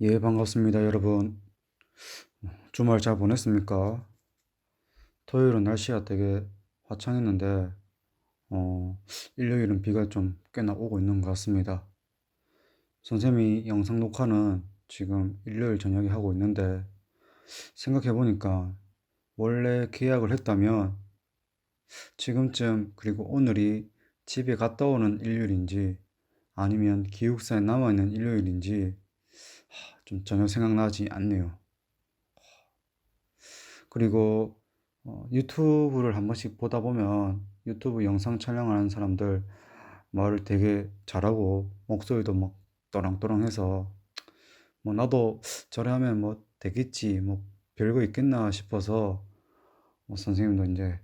예, 반갑습니다, 여러분. 주말 잘 보냈습니까? 토요일은 날씨가 되게 화창했는데, 일요일은 비가 좀 꽤나 오고 있는 것 같습니다. 선생님이 영상 녹화는 지금 일요일 저녁에 하고 있는데, 생각해보니까, 원래 계약을 했다면, 지금쯤, 그리고 오늘이 집에 갔다 오는 일요일인지, 아니면 기숙사에 남아있는 일요일인지, 좀 전혀 생각나지 않네요. 그리고 유튜브를 한 번씩 보다 보면 유튜브 영상 촬영하는 사람들 말을 되게 잘하고 목소리도 막 또랑또랑해서 뭐 나도 저래 하면 뭐 되겠지 뭐 별거 있겠나 싶어서 뭐 선생님도 이제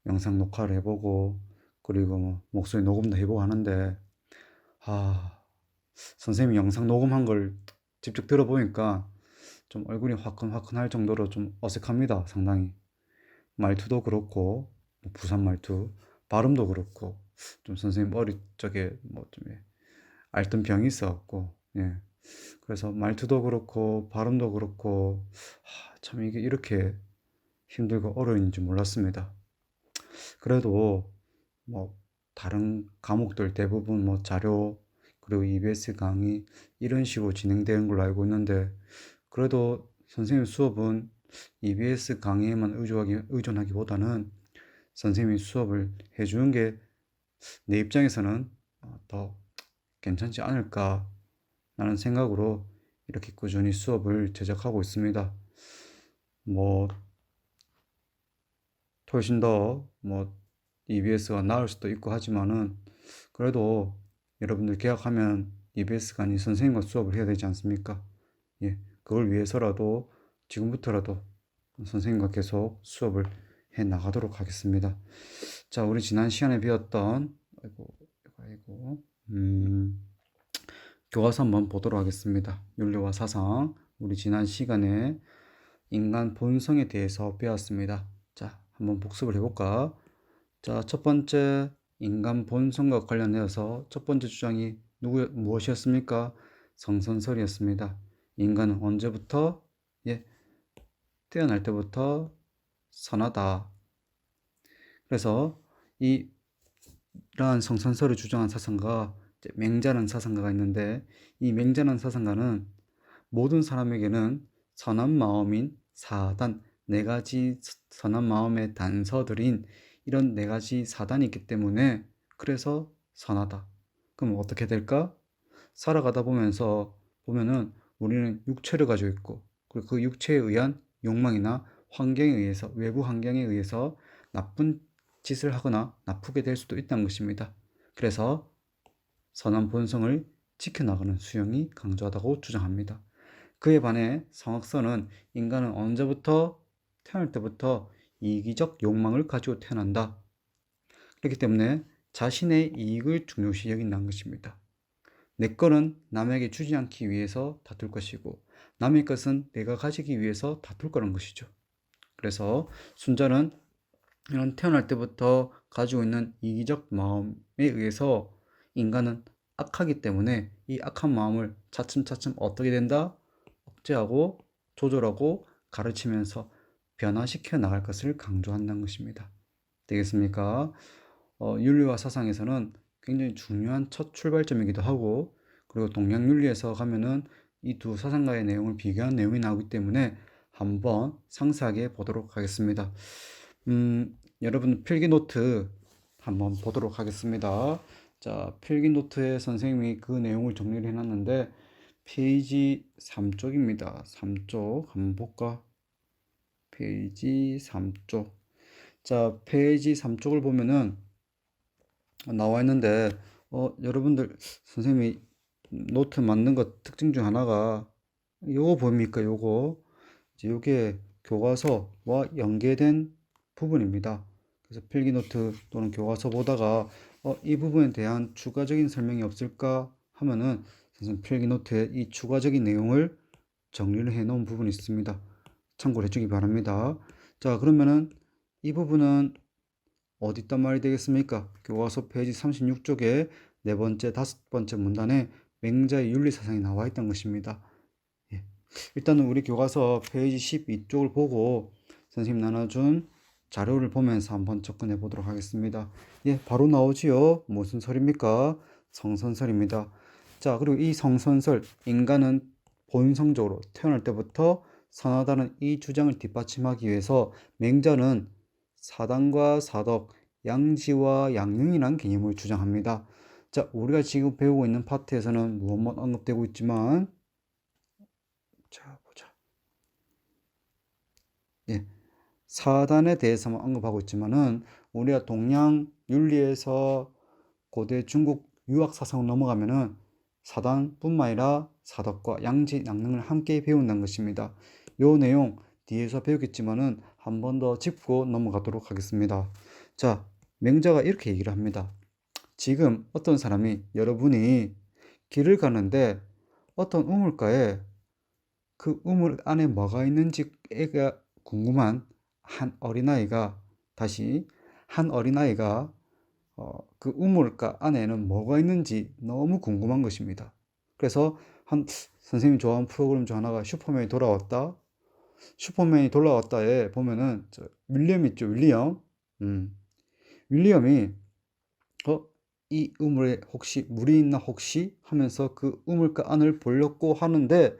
영상 녹화를 해보고 그리고 뭐 목소리 녹음도 해보고 하는데 아 선생님이 영상 녹음한 걸 직접 들어보니까 좀 얼굴이 화끈화끈할 정도로 좀 어색합니다, 상당히. 말투도 그렇고 뭐 부산 말투, 발음도 그렇고 좀 선생님 어릴 적에 뭐좀 앓던 병이 있어갖고 예. 그래서 말투도 그렇고 발음도 그렇고 참 이게 이렇게 힘들고 어려운지 몰랐습니다. 그래도 뭐 다른 과목들 대부분 뭐 자료 그리고 EBS 강의 이런 식으로 진행되는 걸로 알고 있는데 그래도 선생님 수업은 EBS 강의에만 의존하기보다는 선생님이 수업을 해주는 게 내 입장에서는 더 괜찮지 않을까라는 생각으로 이렇게 꾸준히 수업을 제작하고 있습니다. 뭐 훨씬 더 뭐 EBS가 나을 수도 있고 하지만은 그래도 여러분들 계약하면 EBS가 아닌 선생님과 수업을 해야 되지 않습니까? 예, 그걸 위해서라도 지금부터라도 선생님과 계속 수업을 해 나가도록 하겠습니다. 자, 우리 지난 시간에 배웠던 아이고 교과서 한번 보도록 하겠습니다. 윤리와 사상. 우리 지난 시간에 인간 본성에 대해서 배웠습니다. 자, 한번 복습을 해볼까? 자, 첫 번째 인간 본성과 관련해서 첫 번째 주장이 무엇이었습니까? 성선설이었습니다. 인간은 언제부터? 예, 태어날 때부터 선하다. 그래서 이러한 성선설을 주장한 사상가, 맹자라는 사상가가 있는데 이 맹자라는 사상가는 모든 사람에게는 선한 마음인 사단, 네 가지 선한 마음의 단서들인 이런 네 가지 사단이 있기 때문에 그래서 선하다. 그럼 어떻게 될까? 살아가다 보면은 우리는 육체를 가지고 있고 그리고 그 육체에 의한 욕망이나 환경에 의해서 외부 환경에 의해서 나쁜 짓을 하거나 나쁘게 될 수도 있다는 것입니다. 그래서 선한 본성을 지켜나가는 수용이 강조하다고 주장합니다. 그에 반해 성악설은 인간은 언제부터 태어날 때부터 이기적 욕망을 가지고 태어난다. 그렇기 때문에 자신의 이익을 중요시 여긴다는 것입니다. 내 것은 남에게 주지 않기 위해서 다툴 것이고 남의 것은 내가 가지기 위해서 다툴 거라는 것이죠. 그래서 순자는 이런 태어날 때부터 가지고 있는 이기적 마음에 의해서 인간은 악하기 때문에 이 악한 마음을 차츰차츰 어떻게 된다? 억제하고 조절하고 가르치면서 변화시켜 나갈 것을 강조한다는 것입니다. 되겠습니까? 윤리와 사상에서는 굉장히 중요한 첫 출발점이기도 하고 그리고 동양윤리에서 가면은 이 두 사상가의 내용을 비교한 내용이 나오기 때문에 한번 상세하게 보도록 하겠습니다. 여러분 필기 노트 한번 보도록 하겠습니다. 자, 필기 노트에 선생님이 그 내용을 정리를 해놨는데 페이지 3쪽입니다. 3쪽 한번 볼까? 페이지 3쪽. 자, 페이지 3쪽을 보면은 나와 있는데 여러분들 선생님이 노트 만든 것 특징 중 하나가 요거 보입니까? 요거 이제 요게 교과서와 연계된 부분입니다. 그래서 필기노트 또는 교과서 보다가 이 부분에 대한 추가적인 설명이 없을까 하면은 선생님 필기노트에 이 추가적인 내용을 정리를 해 놓은 부분이 있습니다. 참고를 해주기 바랍니다. 자, 그러면은 이 부분은 어디 있단 말이 되겠습니까? 교과서 페이지 36쪽에 네 번째, 다섯 번째 문단에 맹자의 윤리사상이 나와 있던 것입니다. 예, 일단은 우리 교과서 페이지 12쪽을 보고 선생님 나눠준 자료를 보면서 한번 접근해 보도록 하겠습니다. 예, 바로 나오지요. 무슨 설입니까? 성선설입니다. 자, 그리고 이 성선설, 인간은 본성적으로 태어날 때부터 선하다는 이 주장을 뒷받침하기 위해서 맹자는 사단과 사덕, 양지와 양능이라는 개념을 주장합니다. 자, 우리가 지금 배우고 있는 파트에서는 무엇만 언급되고 있지만, 자, 보자. 예, 사단에 대해서만 언급하고 있지만은 우리가 동양 윤리에서 고대 중국 유학 사상으로 넘어가면은 사단뿐만 아니라 사덕과 양지, 양능을 함께 배운다는 것입니다. 요 내용 뒤에서 배우겠지만은 한 번 더 짚고 넘어가도록 하겠습니다. 자, 맹자가 이렇게 얘기를 합니다. 지금 어떤 사람이 여러분이 길을 가는데 어떤 우물가에 그 우물 안에 뭐가 있는지 애가 궁금한 한 어린아이가 그 우물가 안에는 뭐가 있는지 너무 궁금한 것입니다. 그래서 선생님이 좋아하는 프로그램 중 하나가 슈퍼맨이 돌아왔다. 슈퍼맨이 돌아왔다에 보면은 윌리엄 있죠, 윌리엄. 윌리엄이 이 우물에 혹시 물이 있나 혹시 하면서 그 우물가 안을 보려고 하는데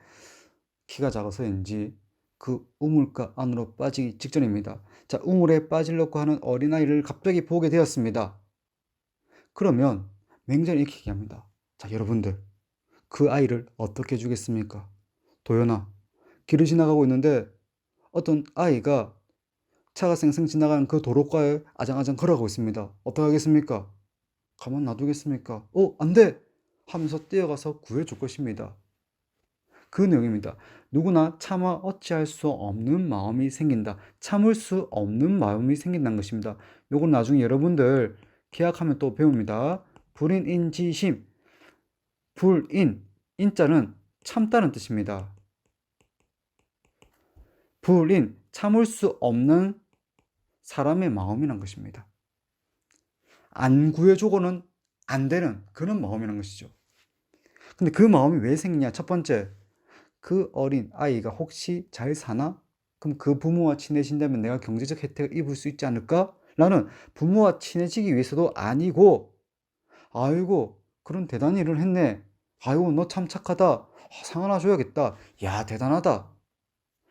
키가 작아서인지 그 우물가 안으로 빠지기 직전입니다. 자, 우물에 빠지려고 하는 어린아이를 갑자기 보게 되었습니다. 그러면 맹자는 이렇게 얘기합니다. 자, 여러분들, 그 아이를 어떻게 주겠습니까? 도연아, 길을 지나가고 있는데 어떤 아이가 차가 쌩쌩 지나가는 그 도로가에 아장아장 걸어가고 있습니다. 어떻게 하겠습니까? 가만 놔두겠습니까? 안 돼! 하면서 뛰어가서 구해줄 것입니다. 그 내용입니다. 누구나 참아 어찌할 수 없는 마음이 생긴다. 참을 수 없는 마음이 생긴다는 것입니다. 요건 나중에 여러분들 계약하면 또 배웁니다. 불인인지심. 불인, 인자는 참다는 뜻입니다. 불인, 참을 수 없는 사람의 마음이란 것입니다. 안 구해주고는 안 되는 그런 마음이란 것이죠. 근데 그 마음이 왜 생기냐? 첫 번째, 그 어린 아이가 혹시 잘 사나? 그럼 그 부모와 친해진다면 내가 경제적 혜택을 입을 수 있지 않을까? 라는 부모와 친해지기 위해서도 아니고, 아이고, 그런 대단한 일을 했네. 아이고, 너 참 착하다. 상 하나 줘야겠다. 야, 대단하다.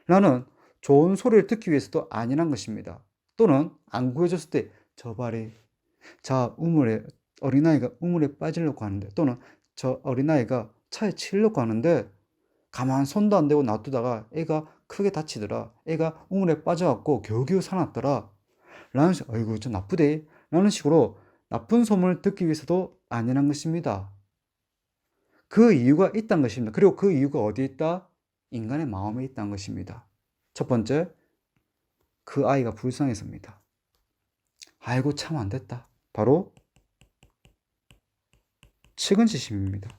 라는 좋은 소리를 듣기 위해서도 아니란 것입니다. 또는 안 구해줬을 때, 저 발이, 어린아이가 우물에 빠지려고 하는데, 또는 저 어린아이가 차에 치려고 하는데, 가만 손도 안 대고 놔두다가 애가 크게 다치더라. 애가 우물에 빠져갖고 겨우겨우 살았더라. 라는 식으로, 아이고, 저 나쁘대. 라는 식으로 나쁜 소문을 듣기 위해서도 아니란 것입니다. 그 이유가 있다는 것입니다. 그리고 그 이유가 어디에 있다? 인간의 마음에 있다는 것입니다. 첫 번째, 그 아이가 불쌍해서입니다. 아이고, 참 안 됐다. 바로 측은지심입니다.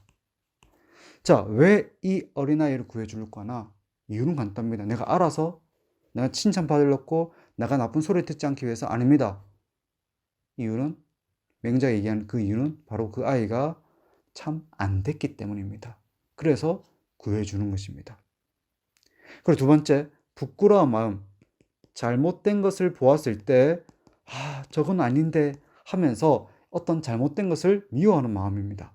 자, 왜 이 어린아이를 구해주려고 하나? 이유는 간단합니다. 내가 칭찬받으려고 내가 나쁜 소리 듣지 않기 위해서 아닙니다. 이유는 맹자가 얘기하는 그 이유는 바로 그 아이가 참 안 됐기 때문입니다. 그래서 구해주는 것입니다. 그리고 두 번째, 부끄러운 마음. 잘못된 것을 보았을 때 저건 아닌데 하면서 어떤 잘못된 것을 미워하는 마음입니다.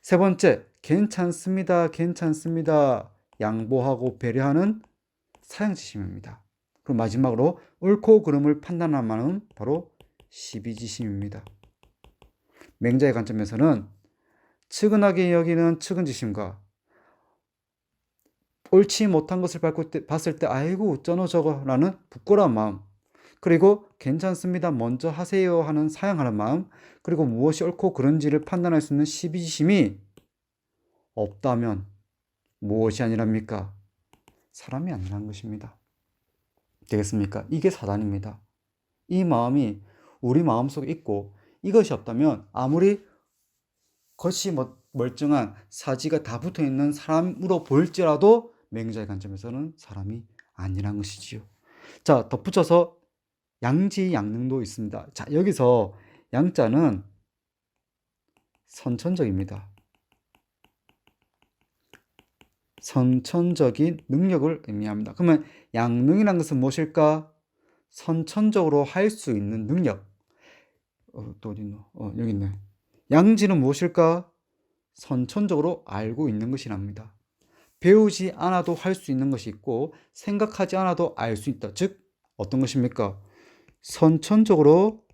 세 번째, 괜찮습니다. 괜찮습니다. 양보하고 배려하는 사양지심입니다. 그리고 마지막으로 옳고 그름을 판단하는 마음은 바로 시비지심입니다. 맹자의 관점에서는 측은하게 여기는 측은지심과 옳지 못한 것을 봤을 때 아이고 어쩌노 저거 라는 부끄러운 마음, 그리고 괜찮습니다 먼저 하세요 하는 사양하는 마음, 그리고 무엇이 옳고 그른지를 판단할 수 있는 시비지심이 없다면 무엇이 아니랍니까? 사람이 아니란 것입니다. 되겠습니까? 이게 사단입니다. 이 마음이 우리 마음속에 있고 이것이 없다면 아무리 겉이 멀쩡한 사지가 다 붙어있는 사람으로 보일지라도 맹자의 관점에서는 사람이 아니란 것이지요. 자, 덧붙여서 양지 양능도 있습니다. 자, 여기서 양자는 선천적입니다. 선천적인 능력을 의미합니다. 그러면 양능이라는 것은 무엇일까? 선천적으로 할 수 있는 능력. 또 어디 있노? 여기 있네. 양지는 무엇일까? 선천적으로 알고 있는 것이랍니다. 배우지 않아도 할 수 있는 것이 있고 생각하지 않아도 알 수 있다. 즉 어떤 것입니까? 선천적으로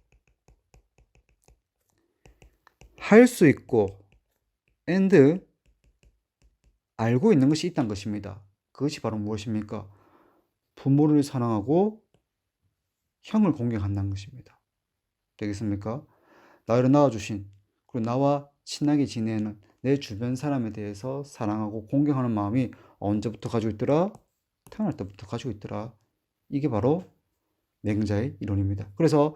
할 수 있고 and 알고 있는 것이 있다는 것입니다. 그것이 바로 무엇입니까? 부모를 사랑하고 형을 공경한다는 것입니다. 되겠습니까? 나를 낳아주신 그리고 나와 친하게 지내는 내 주변 사람에 대해서 사랑하고 공경하는 마음이 언제부터 가지고 있더라? 태어날 때부터 가지고 있더라. 이게 바로 맹자의 이론입니다. 그래서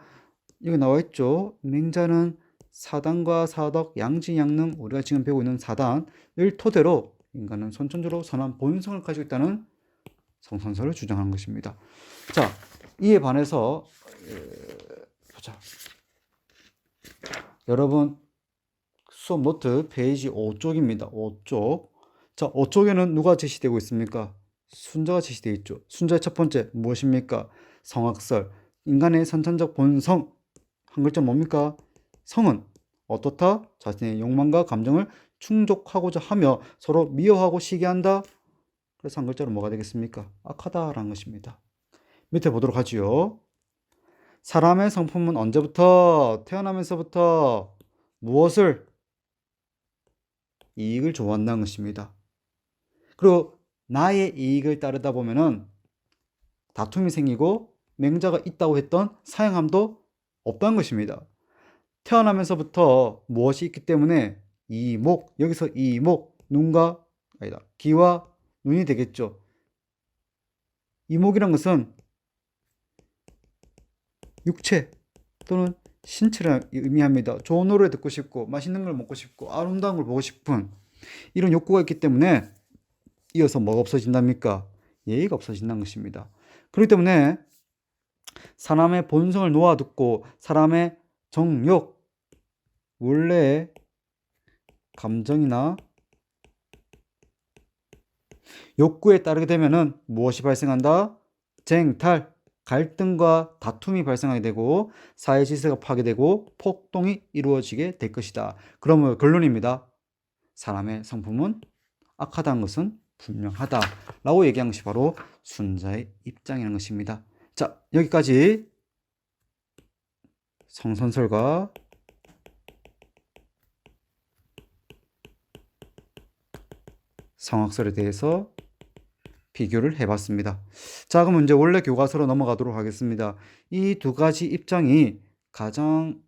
여기 나와 있죠. 맹자는 사단과 사덕, 양지, 양능, 우리가 지금 배우고 있는 사단을 토대로 인간은 선천적으로 선한 본성을 가지고 있다는 성선설을 주장하는 것입니다. 자, 이에 반해서 보자. 여러분 수업 노트 페이지 5쪽입니다. 5쪽. 자, 5쪽에는 누가 제시되고 있습니까? 순자가 제시되어 있죠. 순자의 첫 번째 무엇입니까? 성악설. 인간의 선천적 본성. 한 글자 뭡니까? 성은 어떻다? 자신의 욕망과 감정을 충족하고자 하며 서로 미워하고 시기한다. 그래서 한 글자로 뭐가 되겠습니까? 악하다라는 것입니다. 밑에 보도록 하지요. 사람의 성품은 언제부터? 태어나면서부터 무엇을? 이익을 좋아한다는 것입니다. 그리고 나의 이익을 따르다 보면은 다툼이 생기고 맹자가 있다고 했던 사양함도 없다는 것입니다. 태어나면서부터 무엇이 있기 때문에 이목, 여기서 이목, 눈과 아니다, 귀와 눈이 되겠죠. 이목이란 것은 육체 또는 신체를 의미합니다. 좋은 노래 듣고 싶고 맛있는 걸 먹고 싶고 아름다운 걸 보고 싶은 이런 욕구가 있기 때문에 이어서 뭐가 없어진답니까? 예의가 없어진다는 것입니다. 그렇기 때문에 사람의 본성을 놓아듣고 사람의 정욕, 원래의 감정이나 욕구에 따르게 되면은 무엇이 발생한다? 쟁탈, 갈등과 다툼이 발생하게 되고 사회 질서가 파괴되고 폭동이 이루어지게 될 것이다. 그러면 결론입니다. 사람의 성품은 악하다는 것은 분명하다라고 얘기한 것이 바로 순자의 입장이라는 것입니다. 자, 여기까지 성선설과 성악설에 대해서 비교를 해봤습니다. 자, 그럼 이제 원래 교과서로 넘어가도록 하겠습니다. 이 두 가지 입장이 가장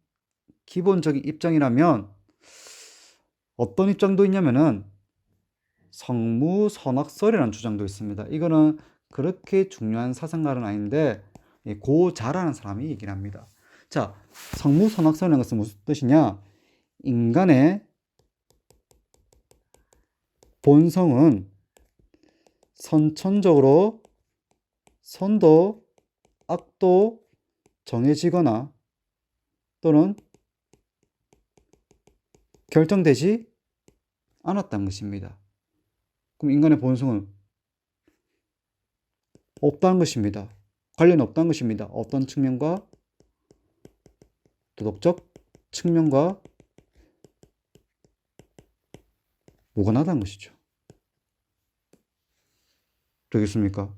기본적인 입장이라면 어떤 입장도 있냐면은 성무선악설이라는 주장도 있습니다. 이거는 그렇게 중요한 사상가는 아닌데 고자라는 사람이 얘기를 합니다. 자, 성무선악설이라는 것은 무슨 뜻이냐? 인간의 본성은 선천적으로 선도, 악도 정해지거나 또는 결정되지 않았다는 것입니다. 그럼 인간의 본성은 없다는 것입니다. 관련이 없다는 것입니다. 어떤 측면과? 도덕적 측면과 무관하다는 것이죠. 되겠습니까?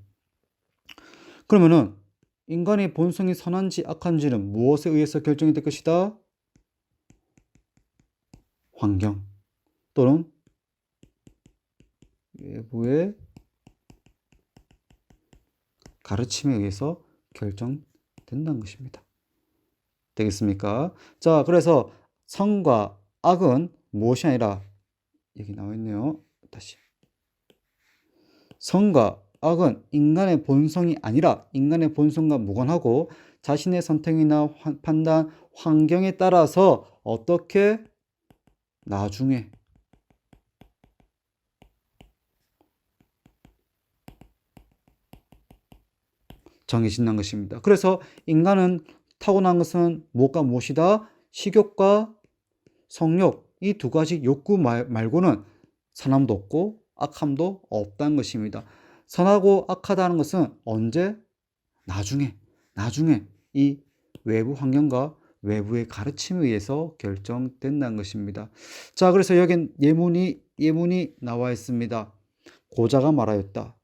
그러면은 인간의 본성이 선한지 악한지는 무엇에 의해서 결정이 될 것이다? 환경 또는 외부의 가르침에 의해서 결정된다는 것입니다. 되겠습니까? 자, 그래서 선과 악은 무엇이 아니라 여기 나와 있네요. 다시. 선과 악은 인간의 본성이 아니라 인간의 본성과 무관하고 자신의 선택이나 판단, 환경에 따라서 어떻게 나중에 정해진다는 것입니다. 그래서 인간은 타고난 것은 무엇과 무엇이다? 식욕과 성욕, 이 두 가지 욕구 말고는 사남도 없고 악함도 없다는 것입니다. 선하고 악하다는 것은 언제? 나중에 이 외부 환경과 외부의 가르침에 의해서 결정된다는 것입니다. 자, 그래서 여긴 예문이 나와 있습니다. 고자가 말하였다.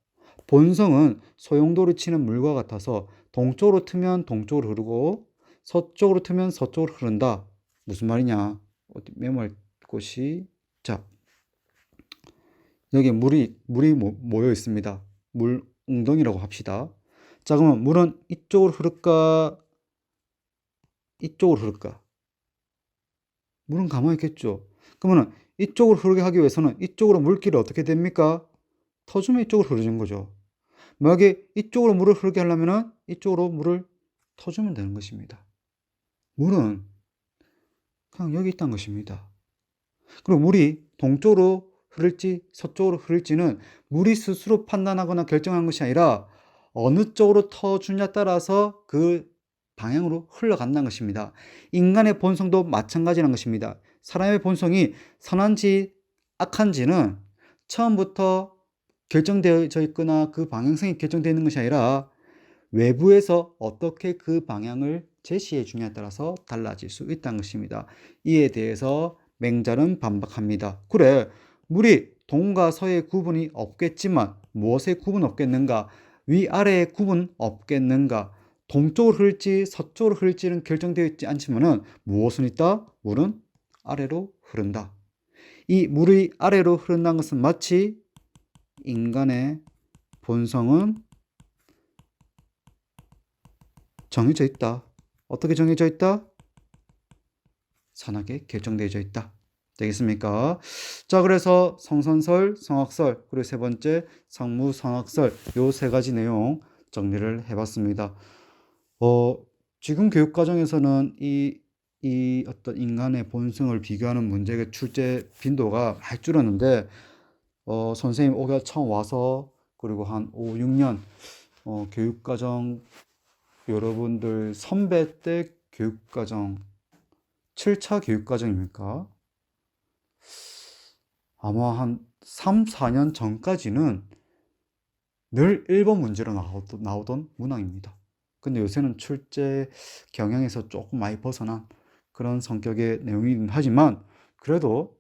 본성은 소용돌이 치는 물과 같아서 동쪽으로 트면 동쪽으로 흐르고 서쪽으로 트면 서쪽으로 흐른다. 무슨 말이냐? 어디 메모할 곳이, 자, 여기 물이 모여 있습니다. 물 웅덩이라고 합시다. 자, 그러면 물은 이쪽으로 흐를까? 이쪽으로 흐를까? 물은 가만히 있겠죠. 그러면 이쪽으로 흐르게 하기 위해서는 이쪽으로 물길이 어떻게 됩니까? 터주면 이쪽으로 흐르는 거죠. 만약에 이쪽으로 물을 흐르게 하려면 이쪽으로 물을 터주면 되는 것입니다. 물은 그냥 여기 있다는 것입니다. 그리고 물이 동쪽으로 흐를지 서쪽으로 흐를지는 물이 스스로 판단하거나 결정한 것이 아니라 어느 쪽으로 터주냐에 따라서 그 방향으로 흘러간다는 것입니다. 인간의 본성도 마찬가지라는 것입니다. 사람의 본성이 선한지 악한지는 처음부터 결정되어 있거나 그 방향성이 결정되어 있는 것이 아니라 외부에서 어떻게 그 방향을 제시해 주냐에 따라서 달라질 수 있다는 것입니다. 이에 대해서 맹자는 반박합니다. 그래, 물이 동과 서의 구분이 없겠지만 무엇의 구분 없겠는가? 위아래의 구분 없겠는가? 동쪽으로 흐를지 서쪽으로 흐를지는 결정되어 있지 않지만은 무엇은 있다? 물은 아래로 흐른다. 이 물이 아래로 흐른다는 것은 마치 인간의 본성은 정해져 있다. 어떻게 정해져 있다? 선하게 결정되어져 있다. 되겠습니까? 자, 그래서 성선설, 성악설, 그리고 세 번째 성무, 성악설, 요 세 가지 내용 정리를 해봤습니다. 지금 교육과정에서는 이 어떤 인간의 본성을 비교하는 문제의 출제 빈도가 많이 줄었는데, 선생님 오기가 처음 와서 그리고 한 5, 6년 교육과정 여러분들 선배 때 교육과정 7차 교육과정입니까? 아마 한 3, 4년 전까지는 늘 1번 문제로 나오던 문항입니다. 근데 요새는 출제 경향에서 조금 많이 벗어난 그런 성격의 내용이긴 하지만 그래도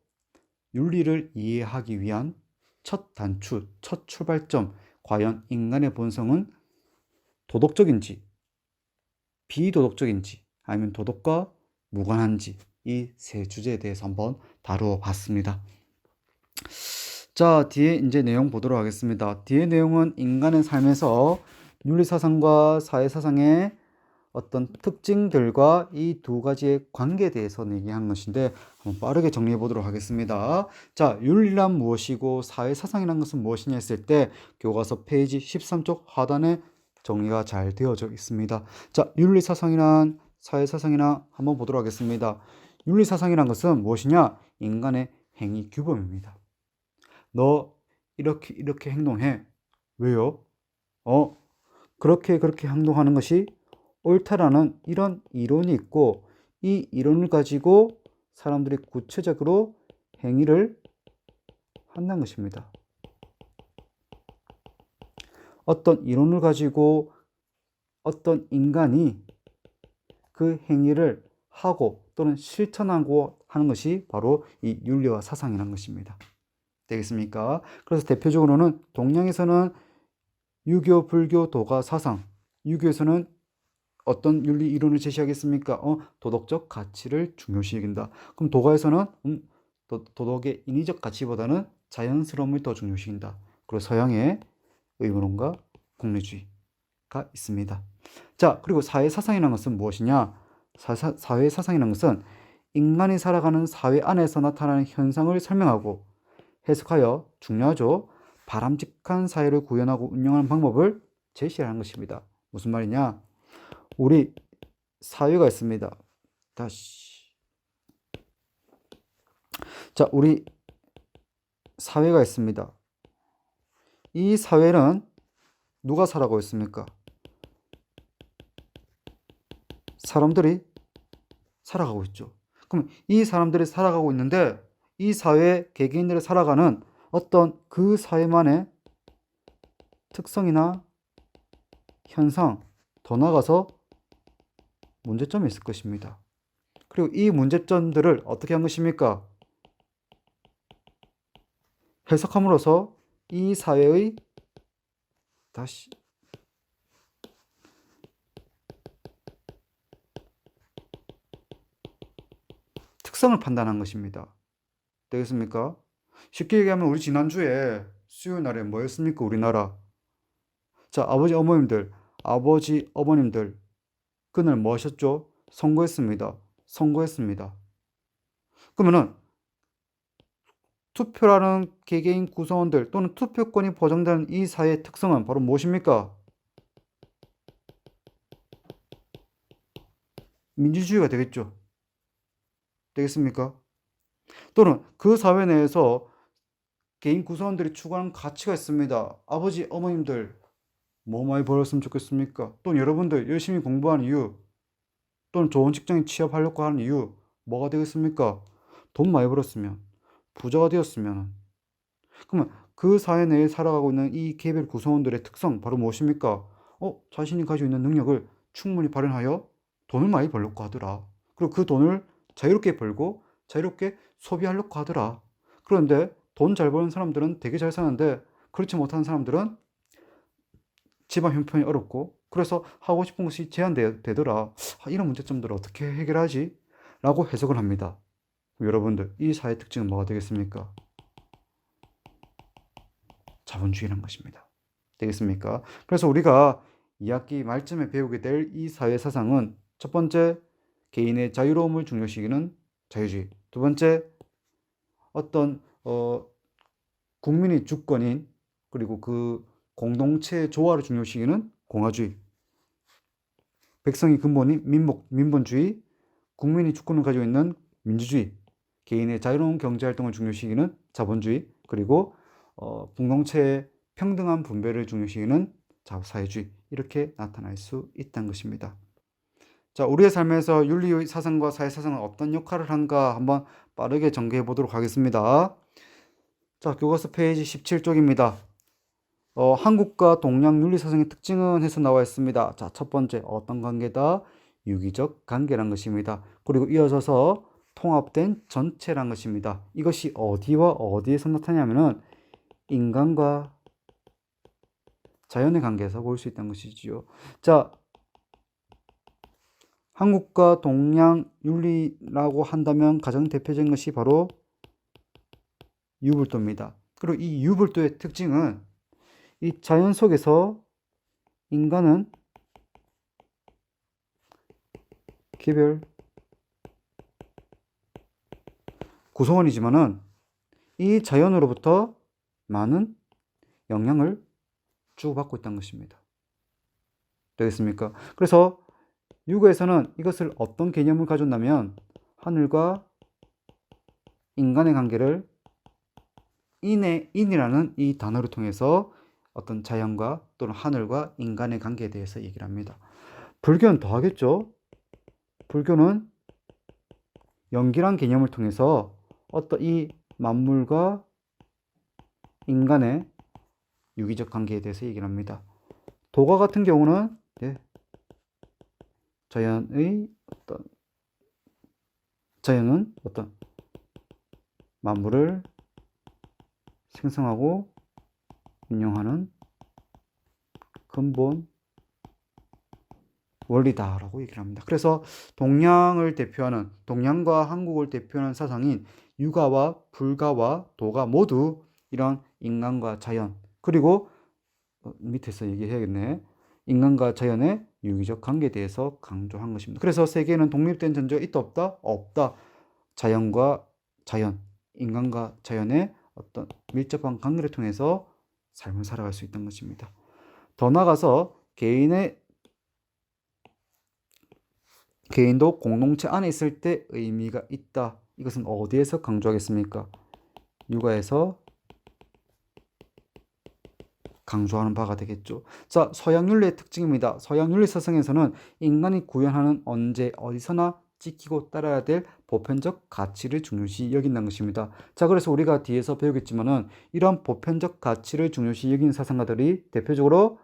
윤리를 이해하기 위한 첫 단추, 첫 출발점, 과연 인간의 본성은 도덕적인지 비도덕적인지 아니면 도덕과 무관한지 이 세 주제에 대해서 한번 다루어 봤습니다. 자, 뒤에 이제 내용 보도록 하겠습니다. 뒤에 내용은 인간의 삶에서 윤리사상과 사회사상의 어떤 특징들과 이 두 가지의 관계에 대해서 얘기하는 것인데 한번 빠르게 정리해 보도록 하겠습니다. 자, 윤리란 무엇이고 사회사상이란 것은 무엇이냐 했을 때 교과서 페이지 13쪽 하단에 정리가 잘 되어져 있습니다. 자, 윤리사상이란 사회사상이나 한번 보도록 하겠습니다. 윤리사상이란 것은 무엇이냐? 인간의 행위 규범입니다. 너 이렇게 행동해. 왜요? 그렇게 행동하는 것이 옳다라는 이런 이론이 있고 이 이론을 가지고 사람들이 구체적으로 행위를 한다는 것입니다. 어떤 이론을 가지고 어떤 인간이 그 행위를 하고 또는 실천하고 하는 것이 바로 이 윤리와 사상이라는 것입니다. 되겠습니까? 그래서 대표적으로는 동양에서는 유교, 불교, 도가, 사상. 유교에서는 어떤 윤리 이론을 제시하겠습니까? 도덕적 가치를 중요시 여긴다. 그럼 도가에서는 도덕의 인위적 가치보다는 자연스러움을 더 중요시 여긴다. 그리고 서양의 의무론과 공리주의가 있습니다. 자, 그리고 사회사상이라는 것은 무엇이냐? 사회사상이라는 것은 인간이 살아가는 사회 안에서 나타나는 현상을 설명하고 해석하여 중요하죠. 바람직한 사회를 구현하고 운영하는 방법을 제시하는 것입니다. 무슨 말이냐? 우리 사회가 있습니다. 자, 우리 사회가 있습니다. 이 사회는 누가 살아가고 있습니까? 사람들이 살아가고 있죠. 그럼 이 사람들이 살아가고 있는데 이 사회 개개인들이 살아가는 어떤 그 사회만의 특성이나 현상, 더 나아가서 문제점이 있을 것입니다. 그리고 이 문제점들을 어떻게 한 것입니까? 해석함으로써 이 사회의 다시 특성을 판단한 것입니다. 되겠습니까? 쉽게 얘기하면 우리 지난주에 수요일 날에 뭐였습니까? 우리나라. 자, 아버지, 어머님들, 그날 뭐 하셨죠? 선거했습니다. 그러면은 투표라는 개개인 구성원들 또는 투표권이 보장되는 이 사회의 특성은 바로 무엇입니까? 민주주의가 되겠죠. 되겠습니까? 또는 그 사회 내에서 개인 구성원들이 추구하는 가치가 있습니다. 아버지, 어머님들 뭐 많이 벌었으면 좋겠습니까? 또는 여러분들 열심히 공부하는 이유, 또는 좋은 직장에 취업하려고 하는 이유 뭐가 되겠습니까? 돈 많이 벌었으면, 부자가 되었으면. 그러면 그 사회 내에 살아가고 있는 이 개별 구성원들의 특성 바로 무엇입니까? 자신이 가지고 있는 능력을 충분히 발현하여 돈을 많이 벌려고 하더라. 그리고 그 돈을 자유롭게 벌고 자유롭게 소비하려고 하더라. 그런데 돈 잘 버는 사람들은 되게 잘 사는데 그렇지 못한 사람들은 집안 형편이 어렵고 그래서 하고 싶은 것이 제한되더라. 이런 문제점들을 어떻게 해결하지? 라고 해석을 합니다. 여러분들 이 사회 특징은 뭐가 되겠습니까? 자본주의라는 것입니다. 되겠습니까? 그래서 우리가 2학기 말쯤에 배우게 될 이 사회 사상은 첫 번째, 개인의 자유로움을 중요시하는 자유주의. 두 번째, 어떤 국민의 주권인 그리고 그 공동체의 조화를 중요시하는 공화주의. 백성이 근본인 민본주의, 국민이 주권을 가지고 있는 민주주의, 개인의 자유로운 경제활동을 중요시하는 자본주의, 그리고 공동체의 평등한 분배를 중요시하는 사회주의, 이렇게 나타날 수 있다는 것입니다. 자, 우리의 삶에서 윤리 사상과 사회 사상은 어떤 역할을 하는가 한번 빠르게 정리해 보도록 하겠습니다. 자, 교과서 페이지 17쪽입니다. 한국과 동양 윤리 사상의 특징은 해서 나와 있습니다. 자, 첫 번째 어떤 관계다? 유기적 관계란 것입니다. 그리고 이어져서 통합된 전체란 것입니다. 이것이 어디와 어디에서 나타나냐면은 인간과 자연의 관계에서 볼 수 있다는 것이지요. 자, 한국과 동양 윤리라고 한다면 가장 대표적인 것이 바로 유불도입니다. 그리고 이 유불도의 특징은 이 자연 속에서 인간은 개별 구성원이지만은 이 자연으로부터 많은 영향을 주고받고 있다는 것입니다. 되겠습니까? 그래서 유교에서는 이것을 어떤 개념을 가졌냐면 하늘과 인간의 관계를 인이라는 이 단어를 통해서 어떤 자연과 또는 하늘과 인간의 관계에 대해서 얘기를 합니다. 불교는 더 하겠죠. 불교는 연기란 개념을 통해서 어떤 이 만물과 인간의 유기적 관계에 대해서 얘기를 합니다. 도가 같은 경우는 자연은 어떤 만물을 생성하고 운영하는 근본 원리다라고 얘기를 합니다. 그래서 동양과 한국을 대표하는 사상인 유가와 불가와 도가 모두 이런 인간과 자연, 그리고 밑에서 얘기해야겠네. 인간과 자연의 유기적 관계에 대해서 강조한 것입니다. 그래서 세계에는 독립된 존재가 있다 없다? 없다. 인간과 자연의 어떤 밀접한 관계를 통해서 삶을 살아갈 수 있다는 것입니다. 더 나아가서 개인도 공동체 안에 있을 때 의미가 있다. 이것은 어디에서 강조하겠습니까? 육아에서 강조하는 바가 되겠죠. 자, 서양 윤리의 특징입니다. 서양 윤리 사상에서는 인간이 구현하는 언제 어디서나 지키고 따라야 될 보편적 가치를 중요시 여긴다는 것입니다. 자, 그래서 우리가 뒤에서 배우겠지만은 이러한 보편적 가치를 중요시 여긴 사상가들이 대표적으로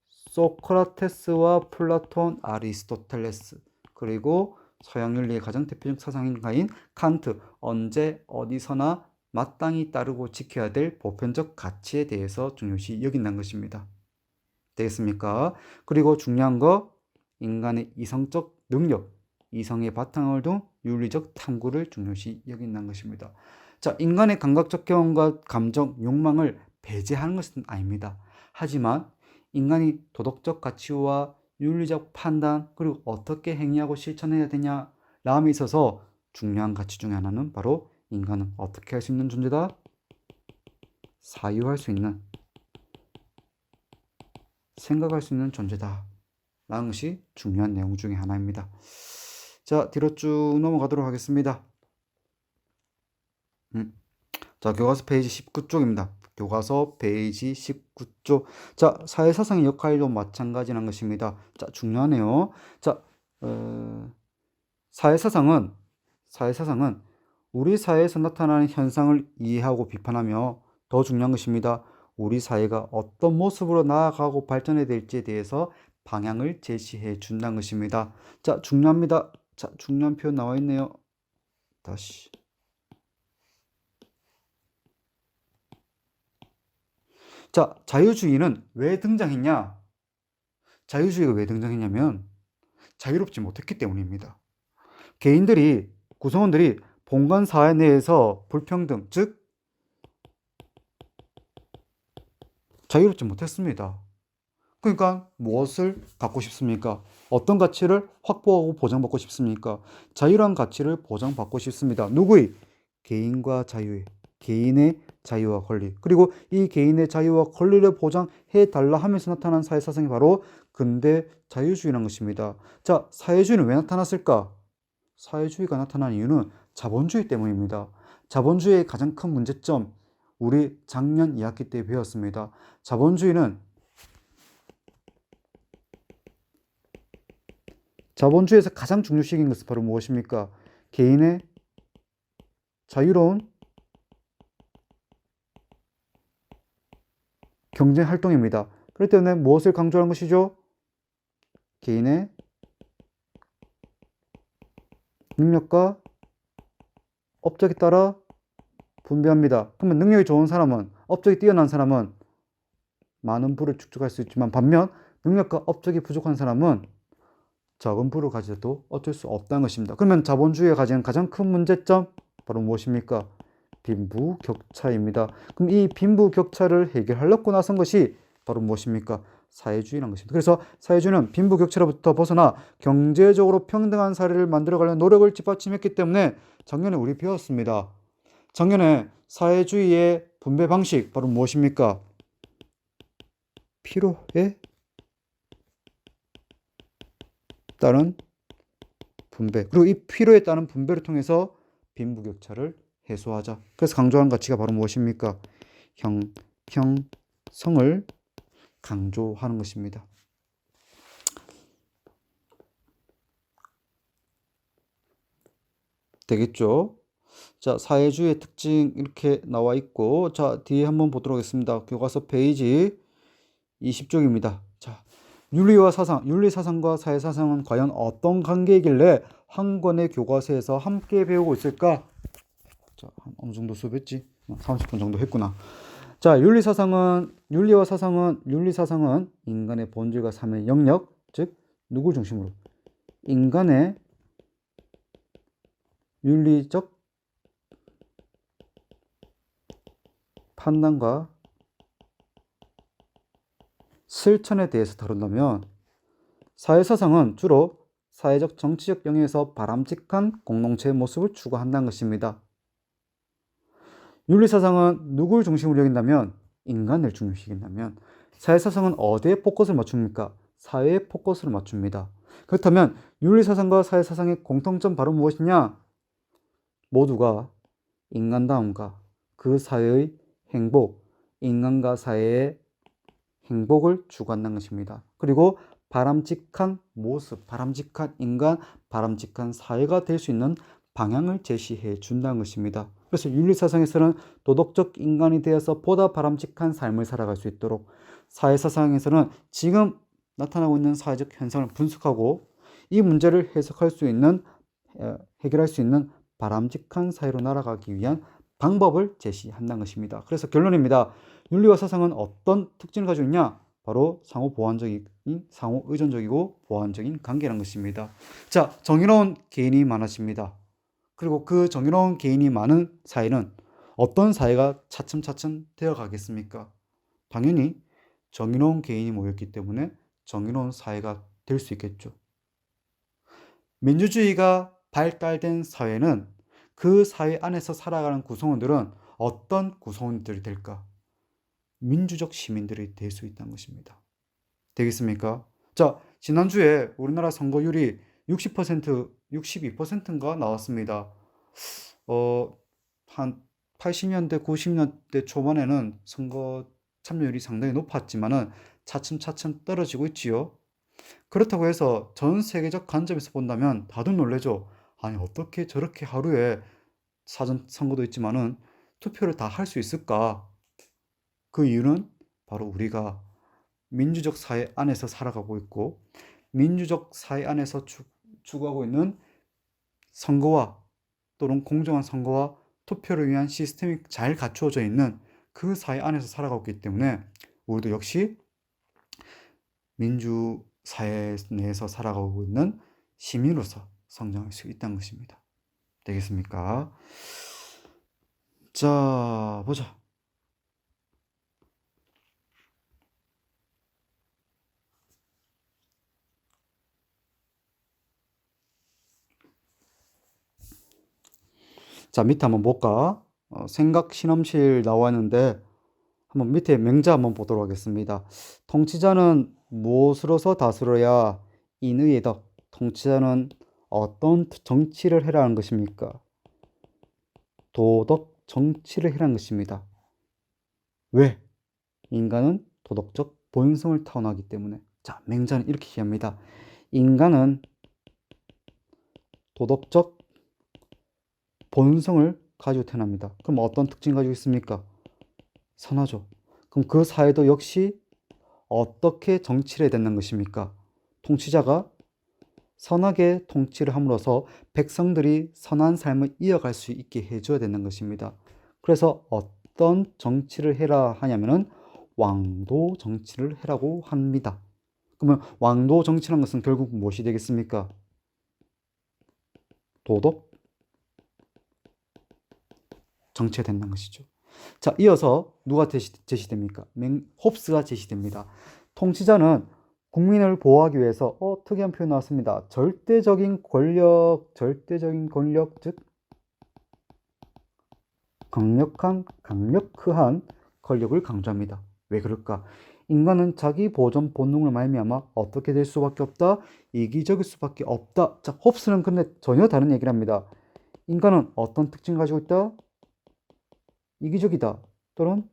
소크라테스와 플라톤, 아리스토텔레스, 그리고 서양 윤리의 가장 대표적 사상가인 칸트, 언제 어디서나 마땅히 따르고 지켜야 될 보편적 가치에 대해서 중요시 여긴다는 것입니다. 되겠습니까? 그리고 중요한 거, 인간의 이성적 능력, 이성의 바탕을 둔 윤리적 탐구를 중요시 여긴다는 것입니다. 자, 인간의 감각적 경험과 감정, 욕망을 배제하는 것은 아닙니다. 하지만 인간이 도덕적 가치와 윤리적 판단, 그리고 어떻게 행위하고 실천해야 되냐 라함에 있어서 중요한 가치 중에 하나는 바로 인간은 어떻게 할 수 있는 존재다? 사유할 수 있는, 생각할 수 있는 존재다 라는 것이 중요한 내용 중에 하나입니다. 자, 뒤로 쭉 넘어가도록 하겠습니다. 자, 교과서 페이지 19쪽입니다. 교과서 페이지 19쪽. 자, 사회사상의 역할도 마찬가지란 것입니다. 자, 중요하네요. 자, 사회사상은 우리 사회에서 나타나는 현상을 이해하고 비판하며 더 중요한 것입니다. 우리 사회가 어떤 모습으로 나아가고 발전해야 될지에 대해서 방향을 제시해 준다는 것입니다. 자, 중요합니다. 자, 중요한 표현 나와 있네요. 다시. 자, 자유주의는 왜 등장했냐? 자유주의가 왜 등장했냐면 자유롭지 못했기 때문입니다. 개인들이, 구성원들이 본관 사회 내에서 불평등, 즉 자유롭지 못했습니다. 그러니까 무엇을 갖고 싶습니까? 어떤 가치를 확보하고 보장받고 싶습니까? 자유란 가치를 보장받고 싶습니다. 누구의? 개인과 자유의, 개인의 자유와 권리, 그리고 이 개인의 자유와 권리를 보장해 달라 하면서 나타난 사회사상이 바로 근대 자유주의라는 것입니다. 자, 사회주의는 왜 나타났을까? 사회주의가 나타난 이유는 자본주의 때문입니다. 자본주의의 가장 큰 문제점, 우리 작년 2학기 때 배웠습니다. 자본주의에서 가장 중요시긴 것은 바로 무엇입니까? 개인의 자유로운 경쟁 활동입니다. 그렇기 때문에 무엇을 강조하는 것이죠? 개인의 능력과 업적에 따라 분배합니다. 그러면 능력이 좋은 사람은, 업적이 뛰어난 사람은 많은 부를 축적할 수 있지만 반면 능력과 업적이 부족한 사람은 적은 부를 가져도 어쩔 수 없다는 것입니다. 그러면 자본주의가 가지는 가장 큰 문제점 바로 무엇입니까? 빈부격차입니다. 그럼 이 빈부격차를 해결하려고 나선 것이 바로 무엇입니까? 사회주의라는 것입니다. 그래서 사회주의는 빈부격차로부터 벗어나 경제적으로 평등한 사회를 만들어가려는 노력을 뒷받침했기 때문에 작년에 우리 배웠습니다. 작년에 사회주의의 분배 방식 바로 무엇입니까? 필요에 따른 분배, 그리고 이 필요에 따른 분배를 통해서 빈부격차를 해소하자. 그래서 강조하는 가치가 바로 무엇입니까? 형평성을 강조하는 것입니다. 되겠죠? 자, 사회주의의 특징 이렇게 나와 있고, 자, 뒤에 한번 보도록 하겠습니다. 교과서 페이지 20쪽입니다. 자, 윤리사상과 사회사상은 과연 어떤 관계이길래 한 권의 교과서에서 함께 배우고 있을까? 자, 어느 정도 수업했지? 30분 정도 했구나. 자, 윤리사상은 인간의 본질과 삶의 영역, 즉 누굴 중심으로? 인간의 윤리적 판단과 실천에 대해서 다룬다면, 사회사상은 주로 사회적 정치적 영역에서 바람직한 공동체의 모습을 추구한다는 것입니다. 윤리사상은 누굴 중심으로 여긴다면, 인간을 중요시 여긴다면, 사회사상은 어디에 포커스를 맞춥니까? 사회에 포커스를 맞춥니다. 그렇다면 윤리사상과 사회사상의 공통점 바로 무엇이냐? 모두가 인간다움과 그 사회의 행복, 인간과 사회의 행복을 추구한다는 것입니다. 그리고 바람직한 모습, 바람직한 인간, 바람직한 사회가 될 수 있는 방향을 제시해 준다는 것입니다. 그래서 윤리사상에서는 도덕적 인간이 되어서 보다 바람직한 삶을 살아갈 수 있도록, 사회사상에서는 지금 나타나고 있는 사회적 현상을 분석하고 이 문제를 해석할 수 있는, 해결할 수 있는 바람직한 사회로 날아가기 위한 방법을 제시한다는 것입니다. 그래서 결론입니다. 윤리와 사상은 어떤 특징을 가지고 있냐? 바로 상호 보완적인, 상호 의존적이고 보완적인 관계라는 것입니다. 자, 정의로운 개인이 많아집니다. 그리고 그 정의로운 개인이 많은 사회는 어떤 사회가 차츰차츰 되어 가겠습니까? 당연히 정의로운 개인이 모였기 때문에 정의로운 사회가 될 수 있겠죠. 민주주의가 발달된 사회는 그 사회 안에서 살아가는 구성원들은 어떤 구성원들이 될까? 민주적 시민들이 될 수 있다는 것입니다. 되겠습니까? 자, 지난주에 우리나라 선거율이 60%, 62%인가 나왔습니다. 한 80년대, 90년대 초반에는 선거 참여율이 상당히 높았지만은 차츰차츰 떨어지고 있지요. 그렇다고 해서 전 세계적 관점에서 본다면 다들 놀라죠. 아니, 어떻게 저렇게 하루에 사전 선거도 있지만은 투표를 다 할 수 있을까? 그 이유는 바로 우리가 민주적 사회 안에서 살아가고 있고 민주적 사회 안에서 추구하고 있는 선거와 또는 공정한 선거와 투표를 위한 시스템이 잘 갖추어져 있는 그 사회 안에서 살아가고 있기 때문에 우리도 역시 민주 사회 내에서 살아가고 있는 시민으로서 성장할 수 있다는 것입니다. 되겠습니까? 자, 보자. 자, 밑에 한번 볼까? 생각 실험실 나와 있는데 한번 밑에 맹자 한번 보도록 하겠습니다. 통치자는 무엇으로서 다스려야 인의의 덕, 통치자는 어떤 정치를 해라는 것입니까? 도덕 정치를 해라는 것입니다. 왜? 인간은 도덕적 본성을 타고나기 때문에. 자, 맹자는 이렇게 얘기합니다. 인간은 도덕적 본성을 가지고 태어납니다. 그럼 어떤 특징 가지고 있습니까? 선하죠. 그럼 그 사회도 역시 어떻게 정치를 해야 되는 것입니까? 통치자가 선하게 통치를 함으로써 백성들이 선한 삶을 이어갈 수 있게 해줘야 되는 것입니다. 그래서 어떤 정치를 해라 하냐면은 왕도 정치를 해라고 합니다. 그러면 왕도 정치라는 것은 결국 무엇이 되겠습니까? 도덕 정치가 된다는 것이죠. 자, 이어서 누가 제시됩니까? 홉스가 제시됩니다. 통치자는 국민을 보호하기 위해서 특이한 표현 나왔습니다. 절대적인 권력, 즉 강력한 권력을 강조합니다. 왜 그럴까? 인간은 자기 보존 본능을 말미암아 어떻게 될 수밖에 없다? 이기적일 수밖에 없다. 자, 홉스는 근데 전혀 다른 얘기를 합니다. 인간은 어떤 특징을 가지고 있다? 이기적이다. 또는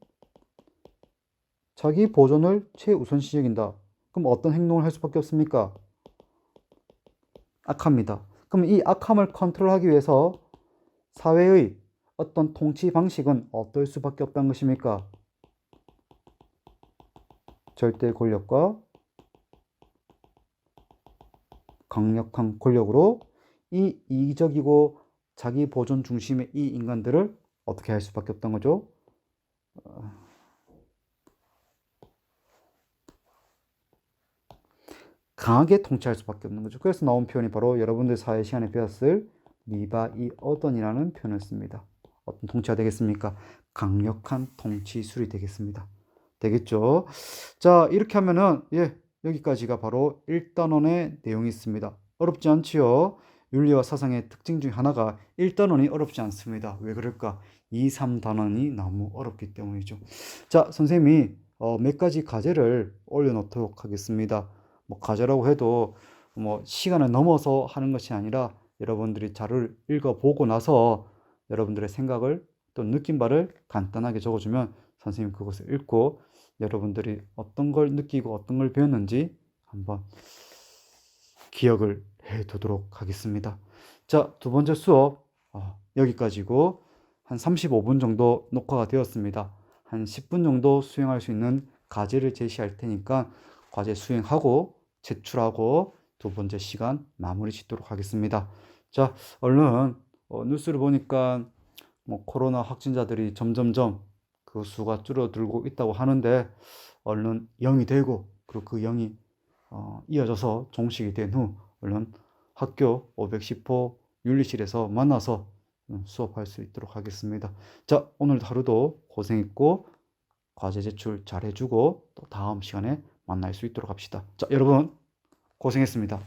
자기 보존을 최우선시 여긴다. 그럼 어떤 행동을 할 수밖에 없습니까? 악합니다. 그럼 이 악함을 컨트롤하기 위해서 사회의 어떤 통치 방식은 어떨 수밖에 없다는 것입니까? 절대 권력과 강력한 권력으로 이 이기적이고 자기 보존 중심의 이 인간들을 어떻게 할 수밖에 없다는 거죠? 강하게 통치할 수밖에 없는 거죠. 그래서 나온 표현이 바로 여러분들 사회 시간에 배웠을 리바이어던이라는 표현을 씁니다. 어떤 통치가 되겠습니까? 강력한 통치술이 되겠습니다. 되겠죠? 자, 이렇게 하면은 여기까지가 바로 1단원의 내용이 있습니다. 어렵지 않지요? 윤리와 사상의 특징 중 하나가 1단원이 어렵지 않습니다. 왜 그럴까? 2, 3단원이 너무 어렵기 때문이죠. 자, 선생님이 몇 가지 과제를 올려놓도록 하겠습니다. 뭐 과제라고 해도 뭐 시간을 넘어서 하는 것이 아니라 여러분들이 자료를 읽어보고 나서 여러분들의 생각을 또 느낀 바를 간단하게 적어주면 선생님 그것을 읽고 여러분들이 어떤 걸 느끼고 어떤 걸 배웠는지 한번 기억을 해 두도록 하겠습니다. 자, 두 번째 수업 여기까지고 한 35분 정도 녹화가 되었습니다. 한 10분 정도 수행할 수 있는 과제를 제시할 테니까 과제 수행하고 제출하고 두 번째 시간 마무리 짓도록 하겠습니다. 자, 얼른 뉴스를 보니까 뭐 코로나 확진자들이 점점점 그 수가 줄어들고 있다고 하는데 얼른 0이 되고 그리고 그 0이 이어져서 종식이 된 후 얼른 학교 510호 윤리실에서 만나서 수업할 수 있도록 하겠습니다. 자, 오늘 하루도 고생했고 과제 제출 잘 해주고 또 다음 시간에 만날 수 있도록 합시다. 자, 여러분 고생했습니다.